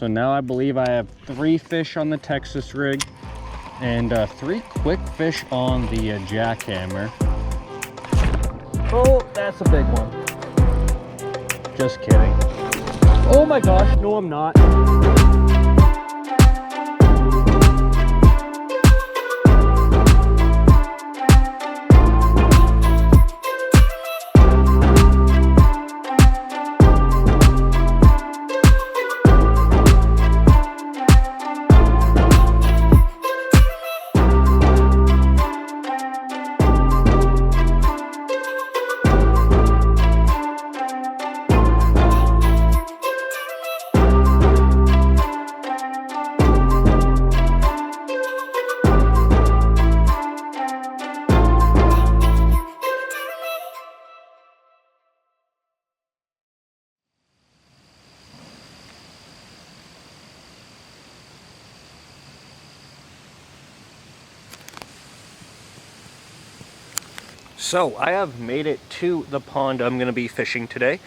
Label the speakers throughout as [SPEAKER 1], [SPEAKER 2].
[SPEAKER 1] So now I believe I have 3 fish on the Texas rig and 3 quick fish on the jackhammer. Oh, that's a big one. Just kidding. Oh my gosh, no I'm not. So I have made it to the pond I'm going to be fishing today,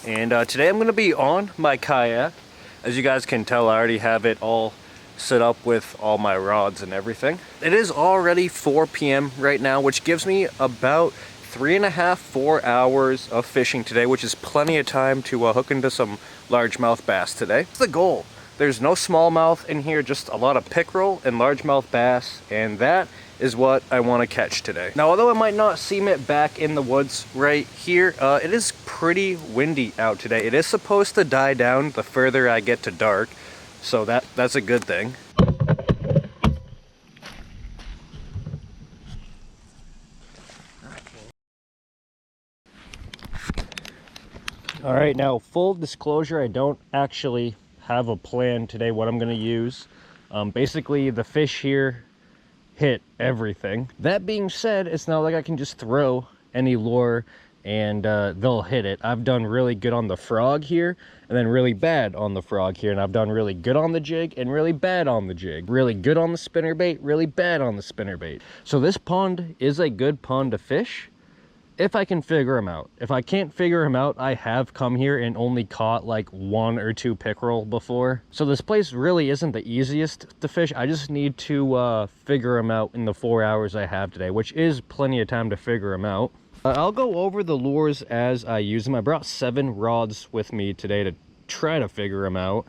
[SPEAKER 1] and today I'm going to be on my kayak. As you guys can tell, I already have it all set up with all my rods and everything. It is already 4 p.m. right now, which gives me about 3.5–4 hours of fishing today, which is plenty of time to hook into some largemouth bass today. That's the goal. There's no smallmouth in here, just a lot of pickerel and largemouth bass, and that is what I want to catch today. Now, although I might not seem it back in the woods right here, it is pretty windy out today. It is supposed to die down the further I get to dark, so that's a good thing. All right, now full disclosure, I don't actually have a plan today what I'm going to use. Basically, the fish here hit everything. That being said, it's not like I can just throw any lure and they'll hit it. I've done really good on the frog here and then really bad on the frog here, and I've done really good on the jig and really bad on the jig. Really good on the spinnerbait, really bad on the spinnerbait. So this pond is a good pond to fish if I can figure them out. If I can't figure them out, I have come here and only caught like 1 or 2 pickerel before. So this place really isn't the easiest to fish. I just need to figure them out in the 4 hours I have today, which is plenty of time to figure them out. I'll go over the lures as I use them. I brought 7 rods with me today to try to figure them out.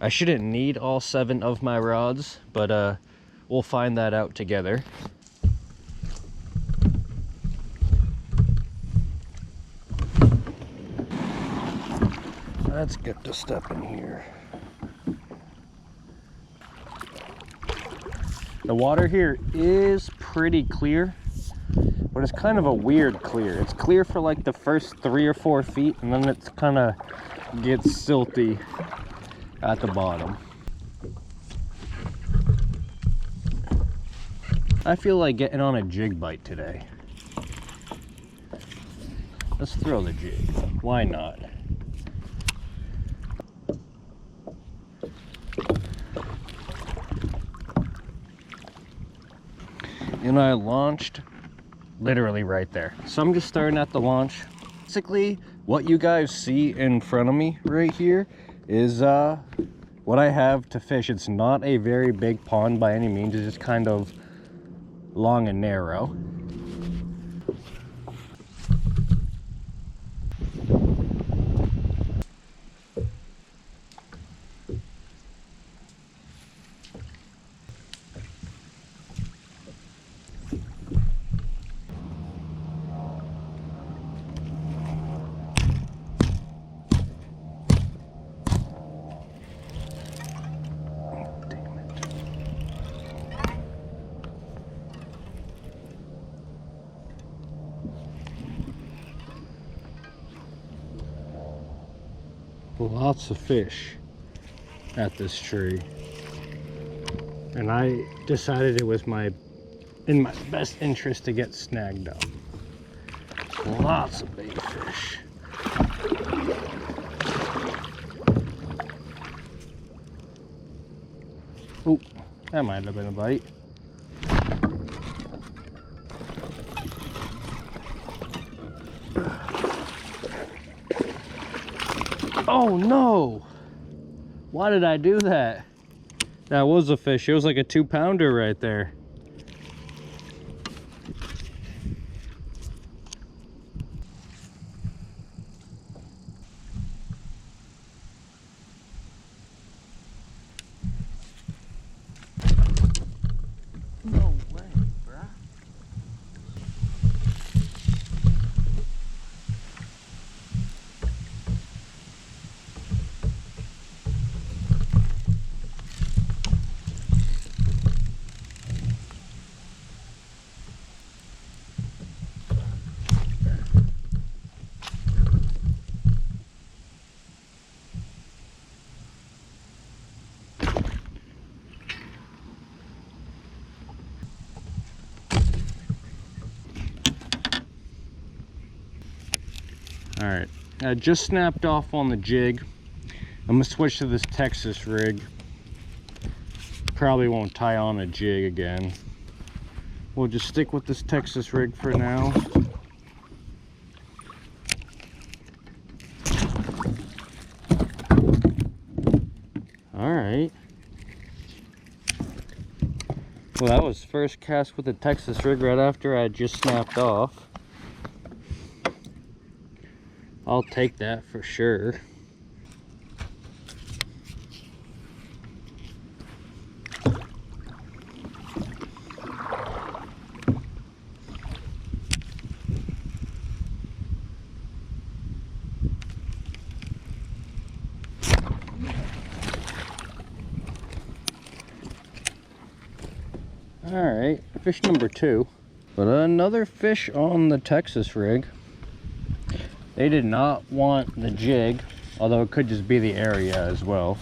[SPEAKER 1] I shouldn't need all 7 of my rods, but we'll find that out together. Let's get to step in here. The water here is pretty clear, but it's kind of a weird clear. It's clear for like the first 3 or 4 feet, and then it's kind of gets silty at the bottom. I feel like getting on a jig bite today. Let's throw the jig. Why not? And I launched literally right there. So I'm just starting at the launch. Basically, what you guys see in front of me right here is what I have to fish. It's not a very big pond by any means. It's just kind of long and narrow. Lots of fish at this tree, and I decided it was in my best interest to get snagged up. Lots of bait fish. Oh, that might have been a bite. Oh no! Why did I do that? That was a fish. It was like a 2-pounder right there. No way, bruh. All right, I just snapped off on the jig. I'm gonna switch to this Texas rig. Probably won't tie on a jig again. We'll just stick with this Texas rig for now. All right. Well, that was first cast with the Texas rig right after I just snapped off. I'll take that for sure. All right, fish number 2. But another fish on the Texas rig. They did not want the jig, although it could just be the area as well.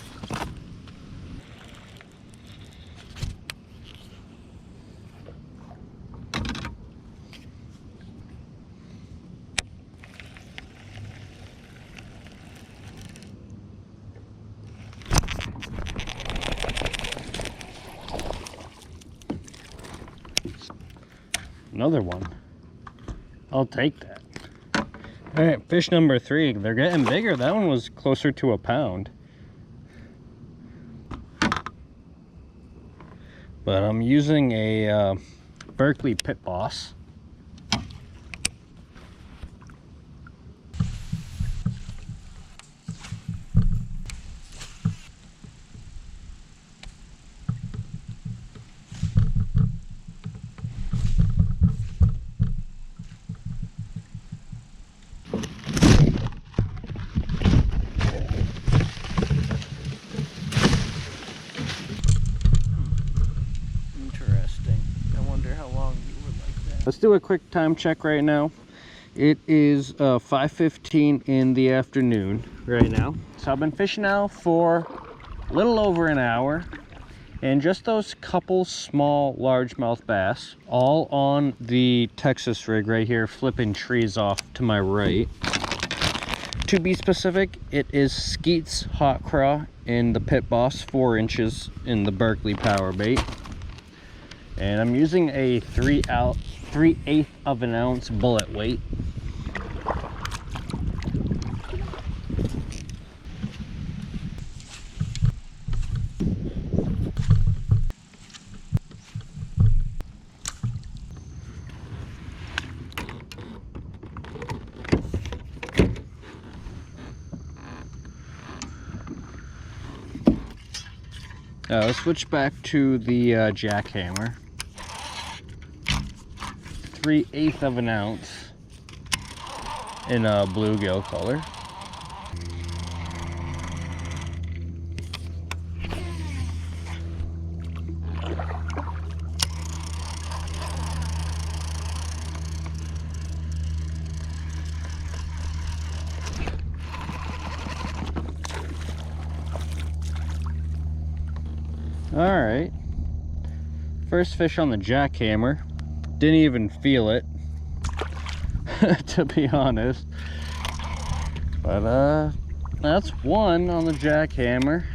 [SPEAKER 1] Another one. I'll take that. All right, fish number 3. They're getting bigger. That one was closer to a pound. But I'm using a Berkley Pit Boss. Let's do a quick time check right now. It is 5:15 in the afternoon right now. So I've been fishing now for a little over an hour, and just those couple small largemouth bass, all on the Texas rig right here, flipping trees off to my right. To be specific, it is Skeet's Hot Craw in the Pit Boss, 4 inches in the Berkley Power Bait. And I'm using a 3/8 of an ounce bullet weight. Let's switch back to the jackhammer. 3/8 of an ounce in a bluegill color. All right, first fish on the jackhammer. Didn't even feel it, to be honest. But that's one on the jackhammer.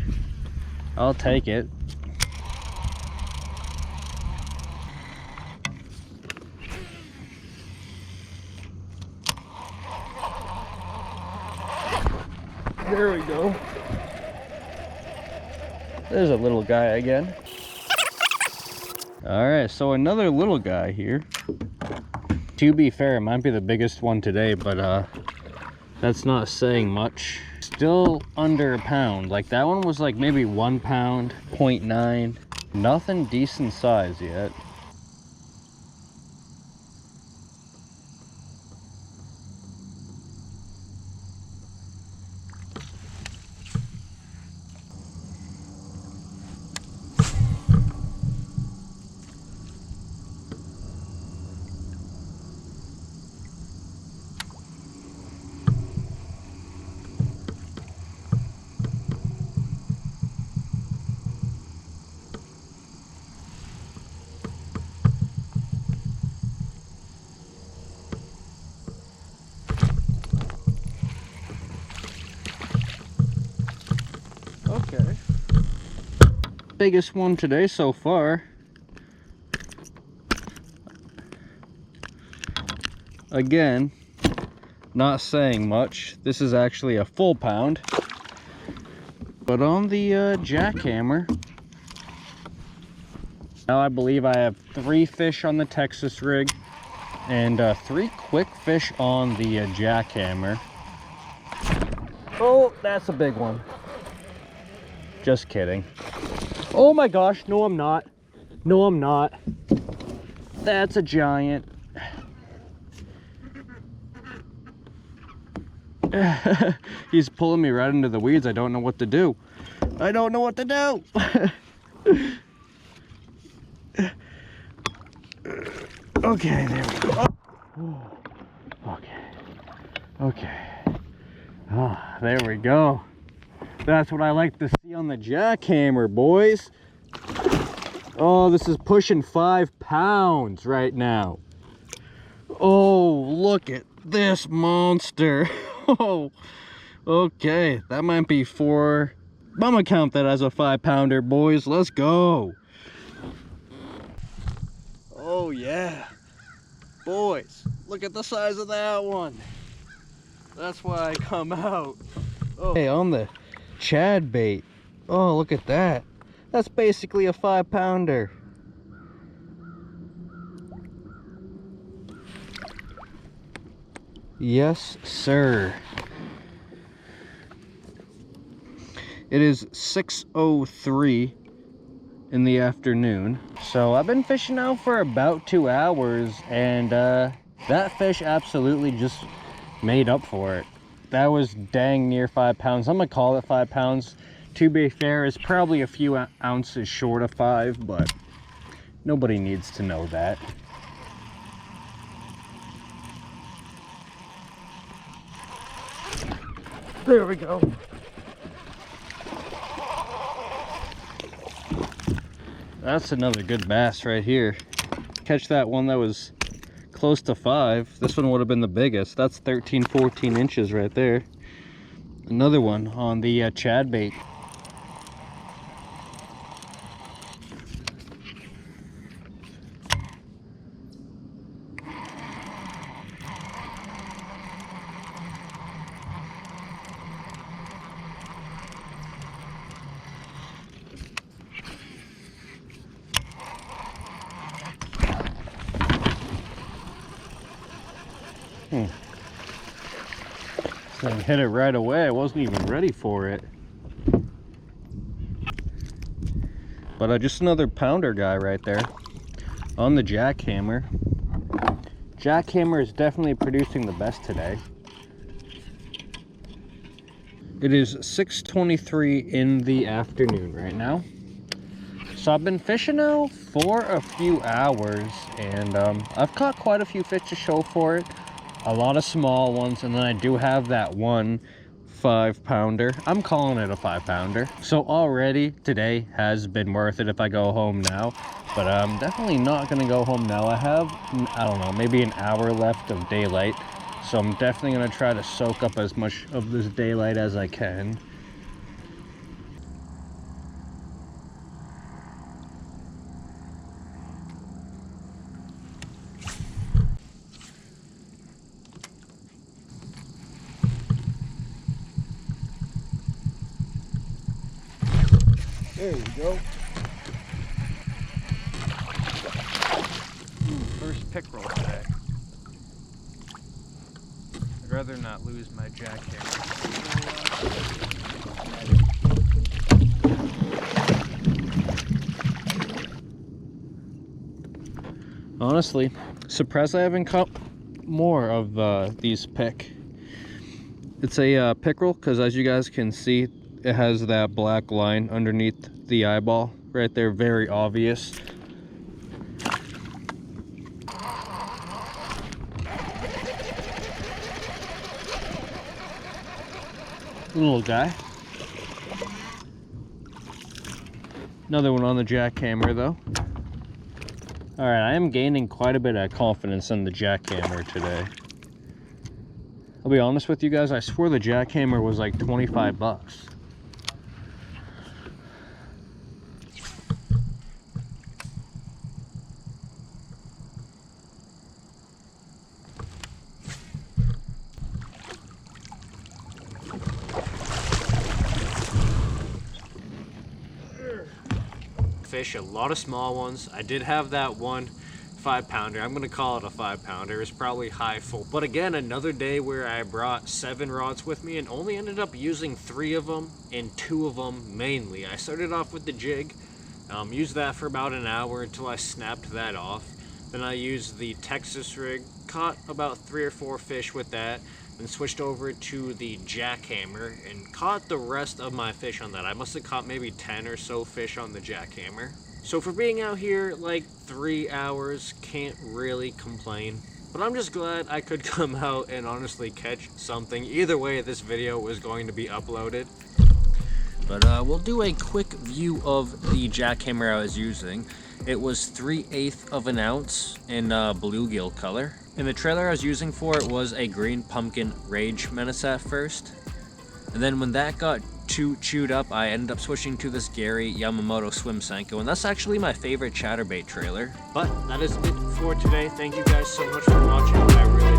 [SPEAKER 1] I'll take it. There we go. There's a little guy again. All right, so another little guy here. To be fair, it might be the biggest one today, but that's not saying much. Still under a pound. Like that one was like maybe 1 pound, 0.9. Nothing decent size yet. Okay. Biggest one today so far. Again, not saying much. This is actually a full pound. But on the jackhammer, now I believe I have 3 fish on the Texas rig and 3 quick fish on the jackhammer. Oh, that's a big one. Just kidding. Oh my gosh, no I'm not. No I'm not. That's a giant. He's pulling me right into the weeds. I don't know what to do. I don't know what to do. Okay, there we go. Oh. Okay. Okay. Ah, there we go. That's what I like to see on the jackhammer, boys. Oh, this is pushing 5 pounds right now. Oh, look at this monster. Oh, okay. That might be 4. I'm gonna count that as a 5-pounder, boys. Let's go. Oh, yeah. Boys, look at the size of that one. That's why I come out. Oh. Hey, on the Chad bait. Oh, look at that. That's basically a 5-pounder. Yes, sir. It is 6:03 in the afternoon. So I've been fishing now for about 2 hours, and that fish absolutely just made up for it. That was dang near 5 pounds. I'm gonna call it 5 pounds. To be fair, it's probably a few ounces short of 5, but nobody needs to know that. There we go. That's another good bass right here. Catch that one that was close to 5. This one would have been the biggest. That's 13, 14 inches right there. Another one on the Chad bait. So I hit it right away. I wasn't even ready for it. But just another pounder guy right there on the jackhammer. Jackhammer is definitely producing the best today. It is 6:23 in the afternoon right now. So I've been fishing now for a few hours, and I've caught quite a few fish to show for it. A lot of small ones, and then I do have that one 5-pounder. I'm calling it a 5-pounder. So already today has been worth it if I go home now, but I'm definitely not gonna go home now. I have, I don't know, maybe an hour left of daylight, so I'm definitely gonna try to soak up as much of this daylight as I can.
[SPEAKER 2] There we go.
[SPEAKER 3] Ooh, first pickerel today. I'd rather not lose my jackhammer.
[SPEAKER 1] Honestly, surprised I haven't caught more of these pick. It's a pickerel because, as you guys can see, it has that black line underneath the eyeball right there, very obvious. Little guy. Another one on the jackhammer though. All right, I am gaining quite a bit of confidence in the jackhammer today. I'll be honest with you guys, I swore the jackhammer was like 25 bucks. Fish, a lot of small ones. I did have that one 5-pounder. I'm gonna call it a 5-pounder. It's probably high full, but again, another day where I brought 7 rods with me and only ended up using 3 of them, and 2 of them mainly. I started off with the jig, used that for about an hour until I snapped that off. Then I used the Texas rig, caught about 3 or 4 fish with that, then switched over to the jackhammer and caught the rest of my fish on that. I must have caught maybe 10 or so fish on the jackhammer. So for being out here like 3 hours, can't really complain. But I'm just glad I could come out and honestly catch something. Either way, this video was going to be uploaded. But we'll do a quick view of the jackhammer I was using. It was 3/8 of an ounce in bluegill color. And the trailer I was using for it was a green pumpkin rage menace at first. And then when that got too chewed up, I ended up switching to this Gary Yamamoto Swim Senko, and that's actually my favorite chatterbait trailer. But that is it for today. Thank you guys so much for watching. I really